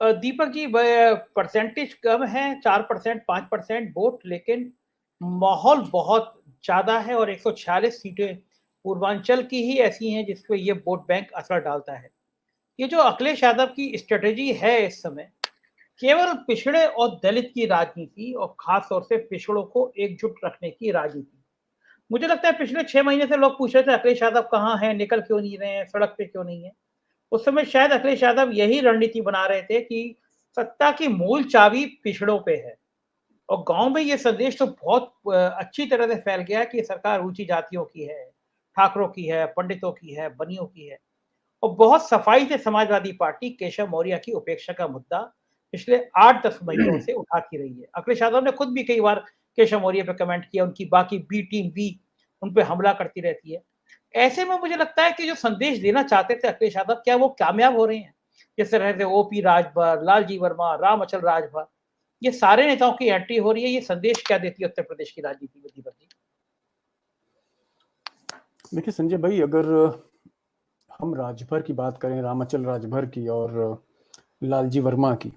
Deepak ji, percentage कम है, 4% 5% vote, लेकिन माहौल बहुत ज़्यादा है और 146 सीटें पूर्वांचल की ही ऐसी हैं जिस पे ये वोट बैंक असर डालता है। ये जो अखिलेश यादव की स्ट्रेटेजी है इस समय, केवल पिछड़े और दलित की राजनीति और खास तौर से पिछड़ों को एकजुट रखने की राजनीति। मुझे लगता है पिछले 6 महीने से लोग पूछ रहे थे अखिलेश यादव कहाँ हैं, निकल क्यों नहीं रहे हैं, सड़क पे क्यों नहीं है। उस समय शायद अखिलेश यादव यही रणनीति बना रहे थे कि सत्ता की मूल चाबी पिछड़ों पे है। और गाँव में ये संदेश तो बहुत अच्छी तरह से फैल गया कि सरकार ऊँची जातियों की है, ठाकरों की है, पंडितों की है, बनियों की है। और बहुत सफाई से समाजवादी पार्टी केशव मौर्य की उपेक्षा का मुद्दा पिछले 8-10 महीनों से उठाती रही है। अखिलेश यादव ने खुद भी कई बार केशव मौर्य पे कमेंट किया, उनकी बाकी बी टीम बी उन पे हमला करती रहती है। ऐसे में मुझे लगता है कि जो संदेश देना चाहते थे अखिलेश यादव, क्या वो कामयाब हो रहे हैं? जिस तरह से ओपी राजभर, लालजी वर्मा, राम अचल राजभर, ये सारे नेताओं की एंट्री हो रही है, ये संदेश क्या देती है उत्तर प्रदेश की राजनीति में दीपक जी? देखिए संजय भाई, अगर हम राजभर की बात करें, रामाचल राजभर की और लालजी वर्मा की,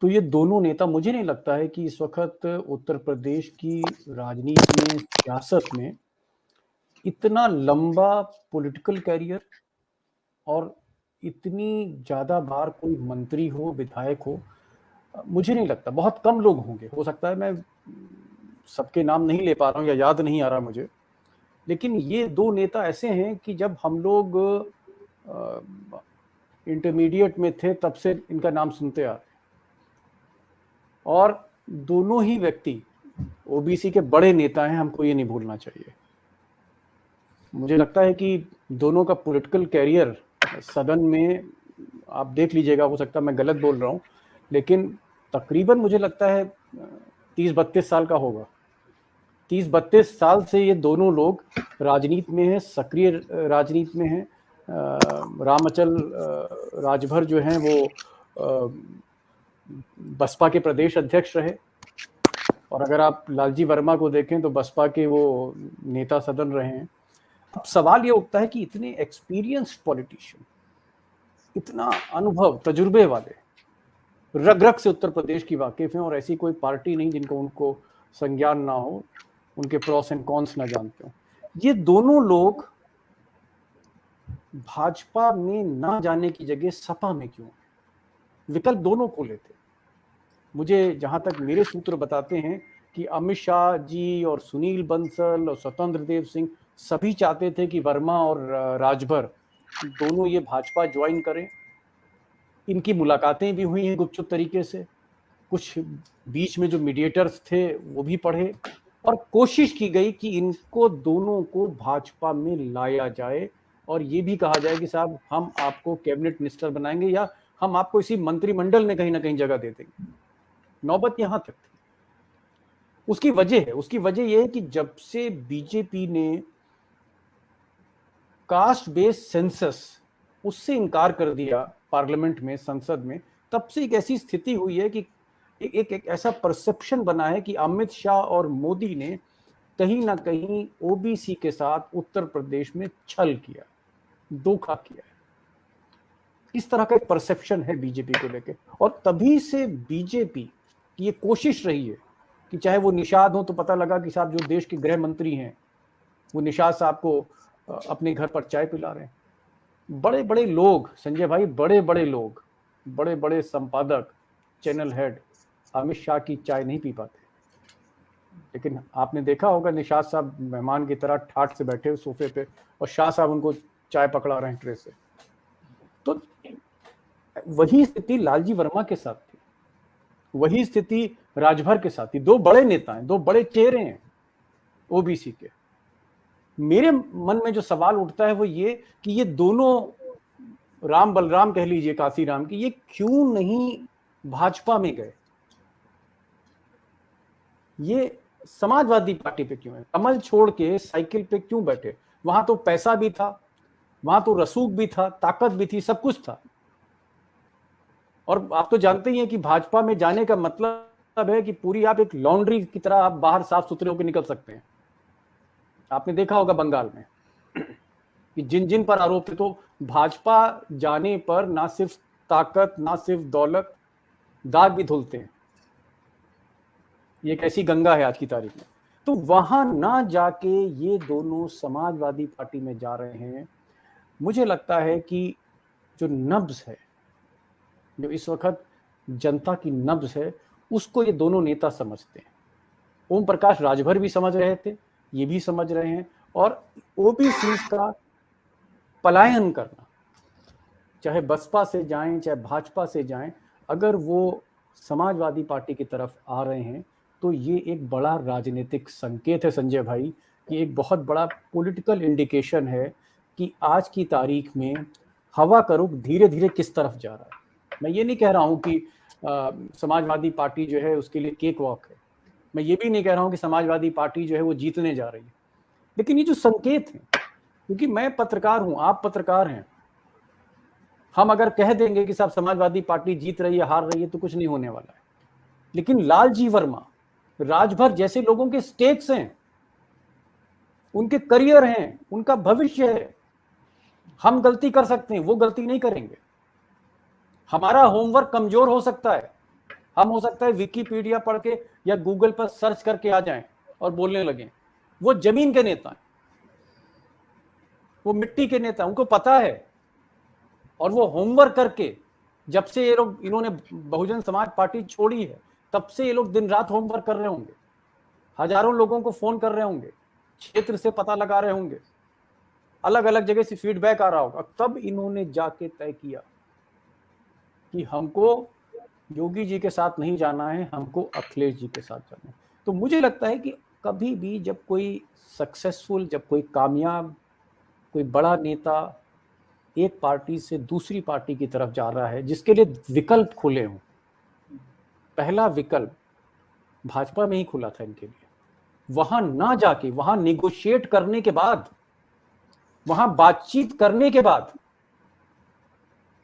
तो ये दोनों नेता, मुझे नहीं लगता है कि इस वक्त उत्तर प्रदेश की राजनीति में, सियासत में इतना लंबा पॉलिटिकल कैरियर और इतनी ज़्यादा बार कोई मंत्री हो, विधायक हो, मुझे नहीं लगता। बहुत कम लोग होंगे, हो सकता है मैं सबके नाम नहीं ले पा रहा हूँ या याद नहीं आ रहा मुझे, लेकिन ये दो नेता ऐसे हैं कि जब हम लोग इंटरमीडिएट में थे तब से इनका नाम सुनते आ रहे, और दोनों ही व्यक्ति ओबीसी के बड़े नेता हैं, हमको ये नहीं भूलना चाहिए। मुझे लगता है कि दोनों का पॉलिटिकल कैरियर सदन में आप देख लीजिएगा, हो सकता है मैं गलत बोल रहा हूँ, लेकिन तकरीबन मुझे लगता है 30-32 साल का होगा। 30-32 साल से ये दोनों लोग राजनीति में हैं, सक्रिय राजनीति में हैं। रामाचल राजभर जो हैं वो बसपा के प्रदेश अध्यक्ष रहे, और अगर आप लालजी वर्मा को देखें तो बसपा के वो नेता सदन रहे हैं। अब सवाल ये उठता है कि इतने एक्सपीरियंस्ड पॉलिटिशियन, इतना अनुभव, तजुर्बे वाले, रग रग से उत्तर प्रदेश की वाकिफ हैं, और ऐसी कोई पार्टी नहीं जिनको उनको संज्ञान ना हो, उनके प्रॉस एंड कॉन्स ना जानते हो। ये दोनों लोग भाजपा में ना जाने की जगह सपा में क्यों? विकल्प दोनों को लेते। मुझे जहां तक मेरे सूत्र बताते हैं कि अमित शाह जी और सुनील बंसल और स्वतंत्र देव सिंह सभी चाहते थे कि वर्मा और राजभर दोनों ये भाजपा ज्वाइन करें। इनकी मुलाकातें भी हुई हैं गुपचुप तरीके से, कुछ बीच में जो मीडिएटर्स थे वो भी पढ़े, और कोशिश की गई कि इनको दोनों को भाजपा में लाया जाए, और ये भी कहा जाए कि साहब हम आपको कैबिनेट मिनिस्टर बनाएंगे या हम आपको इसी मंत्रिमंडल में कहीं ना कहीं जगह दे देंगे। नौबत यहां तक थी। उसकी वजह यह है कि जब से बीजेपी ने कास्ट बेस्ड सेंसस उससे इनकार कर दिया पार्लियामेंट में, संसद में, तब से एक ऐसी स्थिति हुई है कि एक ऐसा परसेप्शन बना है कि अमित शाह और मोदी ने कहीं ना कहीं ओबीसी के साथ उत्तर प्रदेश में छल किया, धोखा किया। इस तरह का एक परसेप्शन है बीजेपी को लेकर, और तभी से बीजेपी की ये कोशिश रही है कि चाहे वो निषाद हो, तो पता लगा कि साहब जो देश के गृह मंत्री हैं वो निषाद साहब को अपने घर पर चाय पिला रहे हैं। बड़े बड़े लोग संजय भाई, बड़े बड़े लोग, बड़े बड़े संपादक, चैनल हेड अमित शाह की चाय नहीं पी पाते, लेकिन आपने देखा होगा निषाद साहब मेहमान की तरह ठाठ से बैठे हुए सोफे पे, और शाह साहब उनको चाय पकड़ा रहे हैं ट्रे से। तो वही स्थिति लालजी वर्मा के साथ थी, वही स्थिति राजभर के साथ थी। दो बड़े नेता हैं, दो बड़े चेहरे हैं ओबीसी के। मेरे मन में जो सवाल उठता है वो ये कि ये दोनों राम बलराम कह लीजिए, काशीराम की, ये क्यों नहीं भाजपा में गए? ये समाजवादी पार्टी पे क्यों है? कमल छोड़ के साइकिल पे क्यों बैठे? वहां तो पैसा भी था, वहां तो रसूख भी था, ताकत भी थी, सब कुछ था। और आप तो जानते ही हैं कि भाजपा में जाने का मतलब है कि पूरी आप एक लॉन्ड्री की तरह आप बाहर साफ सुथरे होकर निकल सकते हैं। आपने देखा होगा बंगाल में कि जिन जिन पर आरोप थे, तो भाजपा जाने पर ना सिर्फ ताकत, ना सिर्फ दौलत, दाग भी धुलते हैं। ये एक ऐसी गंगा है आज की तारीख में। तो वहां ना जाके ये दोनों समाजवादी पार्टी में जा रहे हैं। मुझे लगता है कि जो नब्ज है, जो इस वक्त जनता की नब्ज है, उसको ये दोनों नेता समझते हैं। ओम प्रकाश राजभर भी समझ रहे थे, ये भी समझ रहे हैं। और ओबीसी का पलायन करना, चाहे बसपा से जाएं चाहे भाजपा से जाएं, अगर वो समाजवादी पार्टी की तरफ आ रहे हैं तो ये एक बड़ा राजनीतिक संकेत है संजय भाई। ये एक बहुत बड़ा पॉलिटिकल इंडिकेशन है कि आज की तारीख में हवा का रुख धीरे धीरे किस तरफ जा रहा है। मैं ये नहीं कह रहा हूँ कि समाजवादी पार्टी जो है उसके लिए केक वॉक है। मैं ये भी नहीं कह रहा हूँ कि समाजवादी पार्टी जो है वो जीतने जा रही है। लेकिन ये जो संकेत है, क्योंकि मैं पत्रकार हूँ, आप पत्रकार हैं, हम अगर कह देंगे कि साहब समाजवादी पार्टी जीत रही है, हार रही है, तो कुछ नहीं होने वाला है। लेकिन लालजी वर्मा, राजभर जैसे लोगों के स्टेक्स हैं, उनके करियर हैं, उनका भविष्य है। हम गलती कर सकते हैं, वो गलती नहीं करेंगे। हमारा होमवर्क कमजोर हो सकता है, हम हो सकता है विकिपीडिया पढ़ के या गूगल पर सर्च करके आ जाएं और बोलने लगें। वो जमीन के नेता हैं, वो मिट्टी के नेता, उनको पता है। और वो होमवर्क करके, जब से ये लोग, इन्होंने बहुजन समाज पार्टी छोड़ी है, तब से ये लोग दिन रात होमवर्क कर रहे होंगे, हजारों लोगों को फोन कर रहे होंगे, क्षेत्र से पता लगा रहे होंगे, अलग अलग जगह से फीडबैक आ रहा होगा। तब इन्होंने जाके तय किया कि हमको योगी जी के साथ नहीं जाना है, हमको अखिलेश जी के साथ जाना है। तो मुझे लगता है कि कभी भी जब कोई सक्सेसफुल, जब कोई कामयाब, कोई बड़ा नेता एक पार्टी से दूसरी पार्टी की तरफ जा रहा है, जिसके लिए विकल्प खुले हों, पहला विकल्प भाजपा में ही खुला था इनके लिए, वहां ना जाके, वहां नेगोशिएट करने के बाद, वहां बातचीत करने के बाद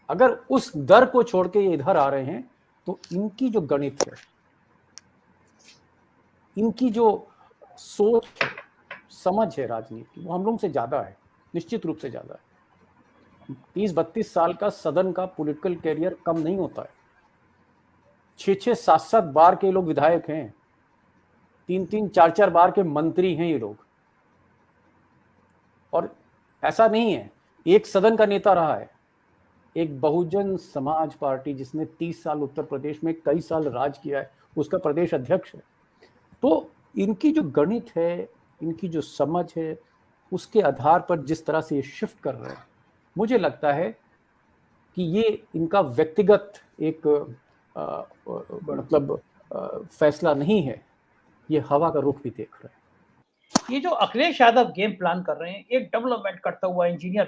अगर उस दर को छोड़ के ये इधर आ रहे हैं, तो इनकी जो गणित है, इनकी जो सोच है, समझ है राजनीति की, वो हम लोगों से ज्यादा है, निश्चित रूप से ज्यादा है। 30-32 साल का सदन का पॉलिटिकल कैरियर कम नहीं होता है। 6-6, 7-7 बार के लोग विधायक हैं, 3-3, 4-4 बार के मंत्री हैं ये लोग। और ऐसा नहीं है एक सदन का नेता रहा है, एक बहुजन समाज पार्टी जिसने 30 साल उत्तर प्रदेश में कई साल राज किया है, उसका प्रदेश अध्यक्ष है। तो इनकी जो गणित है, इनकी जो समझ है, उसके आधार पर जिस तरह से ये शिफ्ट कर रहे हैं, मुझे लगता है कि ये इनका व्यक्तिगत एक मतलब फैसला नहीं है, ये हवा का रुख भी देख रहे हैं। ये जो अखिलेश यादव गेम प्लान कर रहे हैं, एक डेवलपमेंट करता हुआ इंजीनियर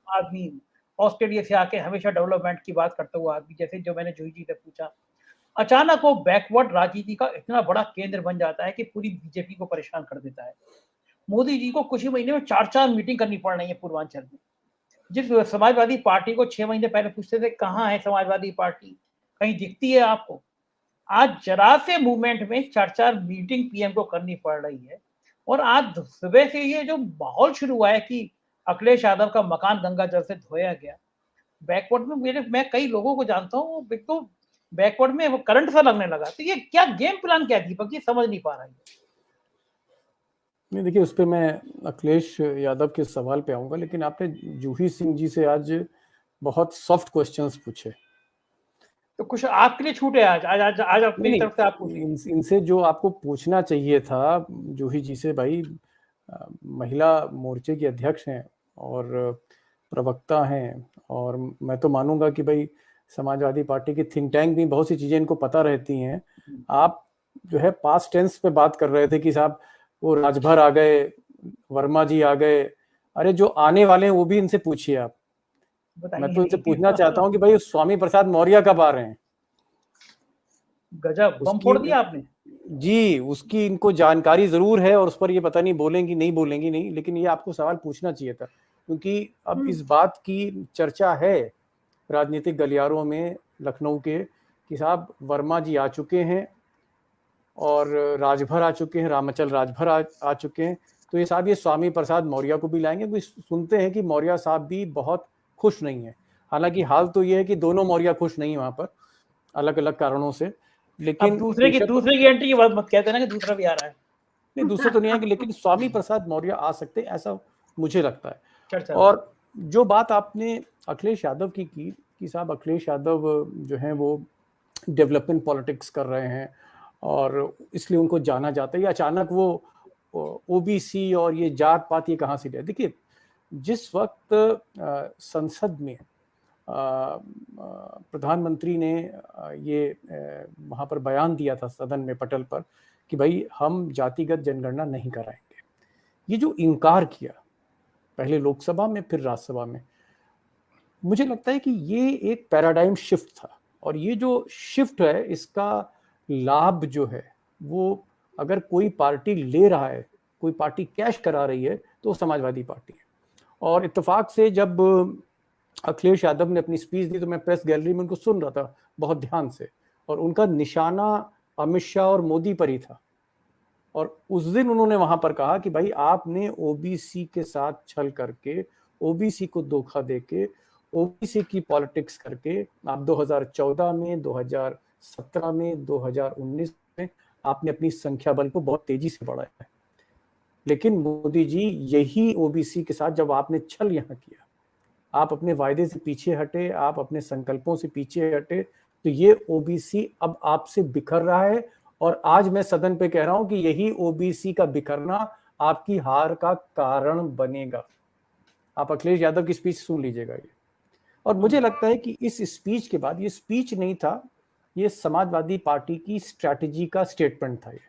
आदमी, ऑस्ट्रेलिया से आके हमेशा डेवलपमेंट की बात करता हुआ आदमी, जैसे जो मैंने जूही जी से पूछा, अचानक वो बैकवर्ड राजनीति का इतना बड़ा केंद्र बन जाता है कि पूरी बीजेपी को परेशान कर देता है। मोदी जी को कुछ ही महीने में 4-4 मीटिंग करनी पड़ रही है पूर्वांचल में। जिस समाजवादी पार्टी को 6 महीने पहले पूछते थे कहाँ है समाजवादी पार्टी, कहीं दिखती है आपको, आज जरा से मूवमेंट में 4-4 मीटिंग पीएम को करनी पड़ रही है। और आज सुबह से ये जो माहौल शुरू हुआ है कि अखिलेश यादव का मकान गंगा जल से धोया गया, बैकवर्ड में मैं कई लोगों को जानता हूँ, तो बैकवर्ड में वो करंट सा लगने लगा। तो ये क्या गेम प्लान क्या दीपक, ये समझ नहीं पा रहा है। नहीं, देखिए, उस पर मैं अखिलेश यादव के सवाल पे आऊंगा, लेकिन आपने जूही सिंह जी से आज बहुत सॉफ्ट क्वेश्चंस पूछे, तो कुछ आपके लिए छूट है आज आज आज, आज आप मेरी तरफ से आप पूछिए। इनसे जो आपको पूछना चाहिए था जूही जी से, भाई महिला मोर्चे की अध्यक्ष हैं और प्रवक्ता हैं, और मैं तो मानूंगा कि भाई समाजवादी पार्टी की थिंक टैंक भी बहुत सी चीजें इनको पता रहती हैं। आप जो है पास्ट टेंस पे बात कर रहे थे कि साहब वो राजभर आ गए, वर्मा जी आ गए। अरे जो आने वाले हैं वो भी इनसे पूछिए आप। मैं तो इनसे पूछना चाहता हूँ कि भाई स्वामी प्रसाद मौर्य कब आ रहे हैं? गजब, बम फोड़ दिया आपने जी। उसकी इनको जानकारी जरूर है और उस पर ये पता नहीं बोलेंगी नहीं, लेकिन ये आपको सवाल पूछना चाहिए था, क्योंकि अब इस बात की चर्चा है राजनीतिक गलियारों में लखनऊ के कि साहब वर्मा जी आ चुके हैं और राजभर आ चुके हैं, रामाचल राजभर आ चुके हैं, तो ये साहब ये स्वामी प्रसाद मौर्य को भी लाएंगे। कोई सुनते हैं कि मौर्य साहब भी बहुत खुश नहीं है। हालांकि हाल तो ये है कि दोनों मौर्य खुश नहीं वहां पर, अलग अलग कारणों से। लेकिन अब दूसरे की एंट्री की बात मत कहते ना कि दूसरा भी आ रहा है। नहीं, दूसरा तो नहीं है, लेकिन स्वामी प्रसाद मौर्य आ सकते, ऐसा मुझे लगता है। चर्चा। और जो बात आपने अखिलेश यादव की कि साहब अखिलेश यादव जो है वो डेवलपमेंट पॉलिटिक्स कर रहे हैं और इसलिए उनको जाना जाता है, या अचानक वो ओबीसी और ये जात पात ये कहाँ से ले। देखिए, जिस वक्त संसद में प्रधानमंत्री ने ये वहाँ पर बयान दिया था सदन में पटल पर कि भाई हम जातिगत जनगणना नहीं कराएंगे, ये जो इनकार किया पहले लोकसभा में फिर राज्यसभा में, मुझे लगता है कि ये एक पैराडाइम शिफ्ट था। और ये जो शिफ्ट है इसका लाभ जो है वो अगर कोई पार्टी ले रहा है, कोई पार्टी कैश करा रही है, तो समाजवादी पार्टी है। और इत्तेफाक से जब अखिलेश यादव ने अपनी स्पीच दी तो मैं प्रेस गैलरी में उनको सुन रहा था बहुत ध्यान से, और उनका निशाना अमित शाह और मोदी पर ही था। और उस दिन उन्होंने वहां पर कहा कि भाई आपने ओबीसी के साथ छल करके, ओबीसी को धोखा देके, ओबीसी की पॉलिटिक्स करके आप 2014 में, 2017 में, 2019 में आपने अपनी संख्या बल को बहुत तेजी से बढ़ाया है। लेकिन मोदी जी, यही ओबीसी के साथ जब आपने छल यहां किया, आप अपने वायदे से पीछे हटे, आप अपने संकल्पों से पीछे हटे, तो ये ओबीसी अब आपसे बिखर रहा है। और आज मैं सदन पे कह रहा हूं कि यही ओबीसी का बिखरना आपकी हार का कारण बनेगा। आप अखिलेश यादव की स्पीच सुन लीजिएगा ये। और मुझे लगता है कि इस स्पीच के बाद, ये स्पीच नहीं था, ये समाजवादी पार्टी की स्ट्रैटेजी का स्टेटमेंट था। ये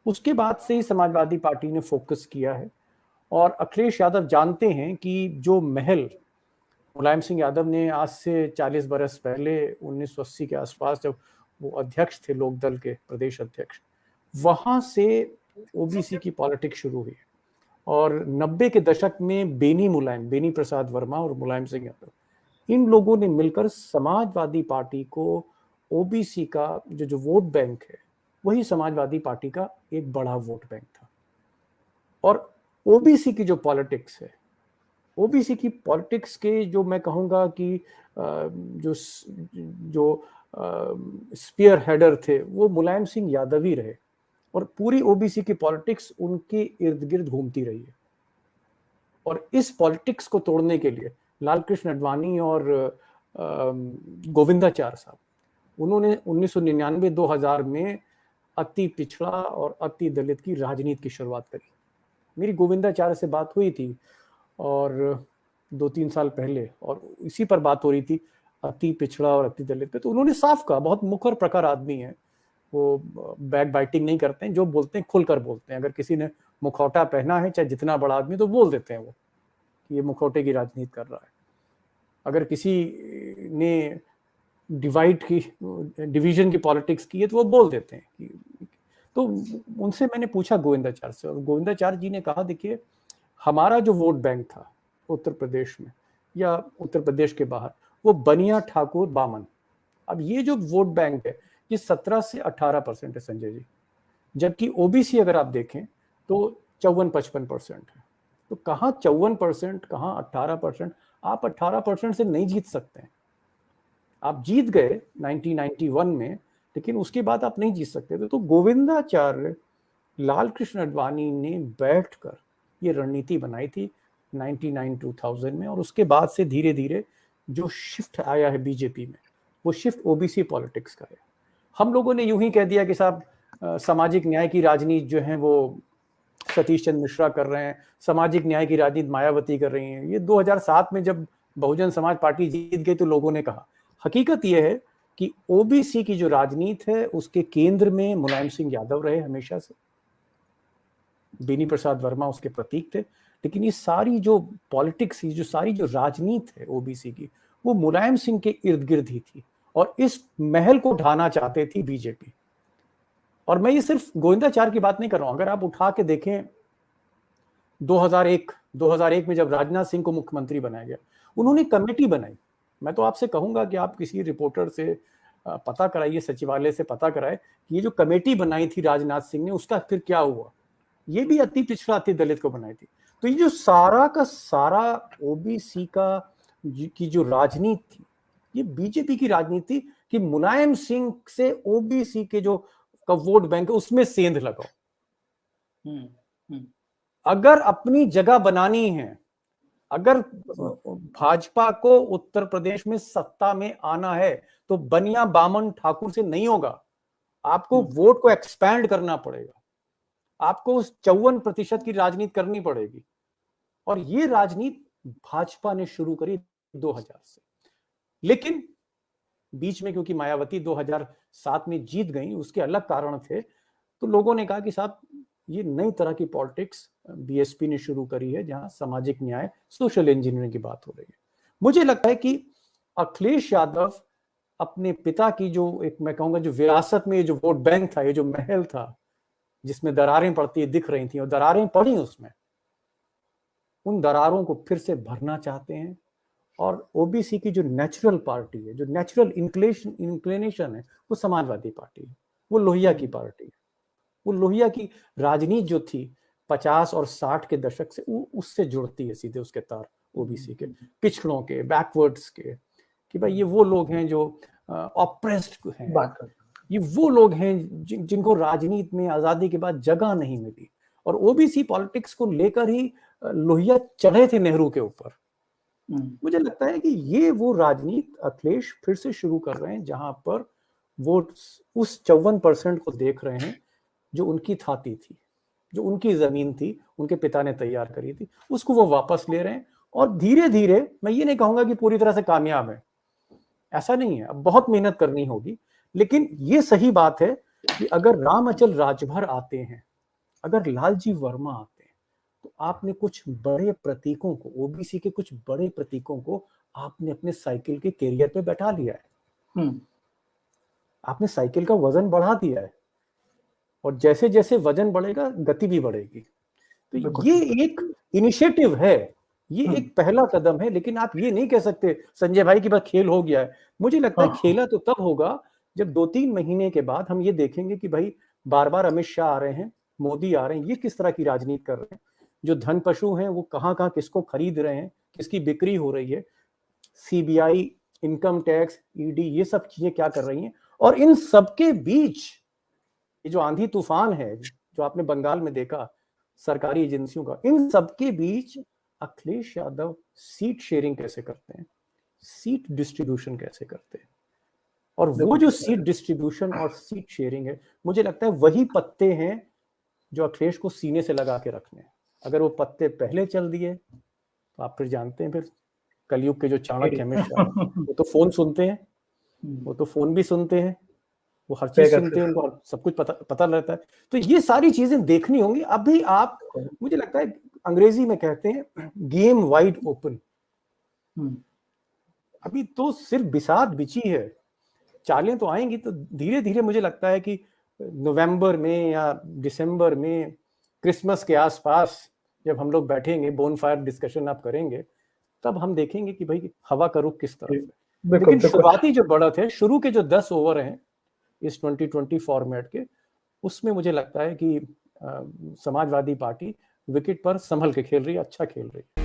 उसके बाद से ही समाजवादी पार्टी ने फोकस किया है। और अखिलेश यादव जानते हैं कि जो महल मुलायम सिंह यादव ने आज से 40 बरस पहले 1980 के आसपास जब वो अध्यक्ष थे लोकदल के प्रदेश अध्यक्ष, वहां से ओबीसी की पॉलिटिक्स शुरू हुई। और 90 के दशक में बेनी प्रसाद वर्मा और मुलायम सिंह यादव, इन लोगों ने मिलकर समाजवादी पार्टी को, ओबीसी का जो वोट बैंक है वही समाजवादी पार्टी का एक बड़ा वोट बैंक था। और ओबीसी की जो पॉलिटिक्स है, ओबीसी की पॉलिटिक्स के जो मैं कहूँगा कि जो स्पीयर हेडर थे वो मुलायम सिंह यादव ही रहे। और पूरी ओबीसी की पॉलिटिक्स उनके इर्द गिर्द घूमती रही है। और इस पॉलिटिक्स को तोड़ने के लिए लालकृष्ण आडवाणी और गोविंदाचार्य साहब, उन्होंने 1999-2000 में अति पिछड़ा और अति दलित की राजनीति की शुरुआत करी। मेरी गोविंदाचार्य से बात हुई थी और 2-3 साल पहले, और इसी पर बात हो रही थी अति पिछड़ा और अति दलित पे। तो उन्होंने साफ कहा, बहुत मुखर प्रकार आदमी है वो, बैक बाइटिंग नहीं करते हैं, जो बोलते हैं खुलकर बोलते हैं। अगर किसी ने मुखौटा पहना है, चाहे जितना बड़ा आदमी, तो बोल देते हैं वो कि ये मुखौटे की राजनीति कर रहा है। अगर किसी ने डिवीजन की पॉलिटिक्स की है तो वो बोल देते हैं कि। तो उनसे मैंने पूछा गोविंदाचार्य से, और गोविंदाचार्य जी ने कहा देखिए, हमारा जो वोट बैंक था उत्तर प्रदेश में या उत्तर प्रदेश के बाहर, वो बनिया ठाकुर बामन। अब ये जो वोट बैंक है ये 17 से 18% है संजय जी, जबकि ओबीसी अगर आप देखें तो 54-55% है। तो कहाँ 54%, कहाँ 18%? आप 18% से नहीं जीत सकते हैं। आप जीत गए 1991 में, लेकिन उसके बाद आप नहीं जीत सकते थे। तो गोविंदाचार्य, लालकृष्ण आडवाणी ने बैठकर ये रणनीति बनाई थी 99-2000 में। और उसके बाद से धीरे धीरे जो शिफ्ट आया है बीजेपी में, वो शिफ्ट ओबीसी पॉलिटिक्स का है। हम लोगों ने यूं ही कह दिया कि साहब सामाजिक न्याय की राजनीति जो है वो सतीश चंद्र मिश्रा कर रहे हैं, सामाजिक न्याय की राजनीति मायावती कर रही हैं। ये 2007 में जब बहुजन समाज पार्टी जीत गई तो लोगों ने कहा। हकीकत यह है कि ओबीसी की जो राजनीति है उसके केंद्र में मुलायम सिंह यादव रहे हमेशा से, बेनी प्रसाद वर्मा उसके प्रतीक थे। लेकिन ये सारी जो पॉलिटिक्स, ये जो सारी जो राजनीति है ओबीसी की, वो मुलायम सिंह के इर्द गिर्द ही थी। और इस महल को ढाना चाहते थी बीजेपी। और मैं ये सिर्फ गोविंदाचार्य की बात नहीं कर रहा हूं, अगर आप उठा के देखें 2001 में जब राजनाथ सिंह को मुख्यमंत्री बनाया गया, उन्होंने कमेटी बनाई। मैं तो आपसे कहूंगा कि आप किसी रिपोर्टर से पता कराइए, सचिवालय से पता कराए कि ये जो कमेटी बनाई थी राजनाथ सिंह ने, उसका फिर क्या हुआ। ये भी अति पिछड़ा, अति दलित को बनाई थी। तो ये जो सारा का सारा ओबीसी का की जो राजनीति थी, ये बीजेपी की राजनीति कि मुलायम सिंह से ओबीसी के जो वोट बैंक है उसमें सेंध लगाओ। अगर अपनी जगह बनानी है, अगर भाजपा को उत्तर प्रदेश में सत्ता में आना है तो बनिया बामन ठाकुर से नहीं होगा। आपको वोट को एक्सपैंड करना पड़ेगा, आपको उस 54% की राजनीति करनी पड़ेगी। और ये राजनीति भाजपा ने शुरू करी 2000 से, लेकिन बीच में क्योंकि मायावती 2007 में जीत गई, उसके अलग कारण थे, तो लोगों ने कहा कि साहब ये नई तरह की पॉलिटिक्स बीएसपी ने शुरू करी है, जहां सामाजिक न्याय, सोशल इंजीनियरिंग की बात हो रही है। मुझे लगता है कि अखिलेश यादव अपने पिता की जो एक, मैं कहूंगा, जो विरासत में ये जो वोट बैंक था, ये जो महल था जिसमें दरारें पड़ती दिख रही थी और दरारें पड़ी उसमें, उन दरारों को फिर से भरना चाहते हैं। और ओबीसी की जो नेचुरल पार्टी है, जो नेचुरल इंक्लिनेशन है, वो समाजवादी पार्टी है, वो लोहिया की पार्टी है। वो लोहिया की राजनीति जो थी 50 और 60 के दशक से, उससे जुड़ती है सीधे उसके तार, ओबीसी के, पिछड़ों के, बैकवर्ड्स के, कि भाई ये वो लोग हैं जो ऑप्रेस्ड हैं, ये वो लोग हैं जिनको राजनीति में आजादी के बाद जगह नहीं मिली। और ओबीसी पॉलिटिक्स को लेकर ही लोहिया चढ़े थे नेहरू के ऊपर। मुझे लगता है कि ये वो राजनीति अखिलेश फिर से शुरू कर रहे हैं, जहां पर वो उस 54% को देख रहे हैं जो उनकी थाती थी, जो उनकी जमीन थी, उनके पिता ने तैयार करी थी, उसको वो वापस ले रहे हैं। और धीरे धीरे, मैं ये नहीं कहूंगा कि पूरी तरह से कामयाब है, ऐसा नहीं है, अब बहुत मेहनत करनी होगी। लेकिन ये सही बात है कि अगर राम अचल राजभर आते हैं, अगर लालजी वर्मा आते हैं, तो आपने कुछ बड़े प्रतीकों को, ओबीसी के कुछ बड़े प्रतीकों को आपने अपने साइकिल के कैरियर पे बैठा लिया है। आपने साइकिल का वजन बढ़ा दिया है, और जैसे जैसे वजन बढ़ेगा गति भी बढ़ेगी। तो ये एक इनिशिएटिव है, ये एक पहला कदम है। लेकिन आप ये नहीं कह सकते संजय भाई की बस खेल हो गया है। मुझे लगता है खेला तो तब होगा जब 2-3 महीने के बाद हम ये देखेंगे कि भाई बार बार अमित शाह आ रहे हैं, मोदी आ रहे हैं, ये किस तरह की राजनीति कर रहे हैं, जो धन पशु हैं वो कहाँ कहाँ किसको खरीद रहे हैं, किसकी बिक्री हो रही है, सीबीआई, इनकम टैक्स, ईडी, ये सब चीजें क्या कर रही हैं। और इन सबके बीच ये जो आंधी तूफान है जो आपने बंगाल में देखा सरकारी एजेंसियों का, इन सबके बीच अखिलेश यादव सीट शेयरिंग कैसे करते हैं, सीट डिस्ट्रीब्यूशन कैसे करते हैं। और वो जो सीट डिस्ट्रीब्यूशन और सीट शेयरिंग है, मुझे लगता है वही पत्ते हैं जो अखिलेश को सीने से लगा के रखने हैं। अगर वो पत्ते पहले चल दिए तो आप फिर जानते हैं, फिर कलयुग के जो चाणक्य हमेशा वो तो फोन सुनते हैं, वो तो फोन भी सुनते हैं, वो हर चीज सुनते हैं, उनको सब कुछ पता रहता है। तो ये सारी चीजें देखनी होंगी। अभी आप, मुझे लगता है अंग्रेजी में कहते हैं गेम वाइड ओपन। अभी तो सिर्फ बिसात बिछी है, चालें तो आएंगी। तो धीरे धीरे मुझे लगता है कि नवंबर में या दिसंबर में, क्रिसमस के आसपास जब हम लोग बैठेंगे, बोनफायर डिस्कशन आप करेंगे, तब हम देखेंगे कि भाई हवा का रुख किस तरफ है। लेकिन शुरुआती जो बढ़त है, शुरू के जो 10 ओवर हैं इस 2020 फॉर्मेट के, उसमें मुझे लगता है कि समाजवादी पार्टी विकेट पर संभल के खेल रही है, अच्छा खेल रही है।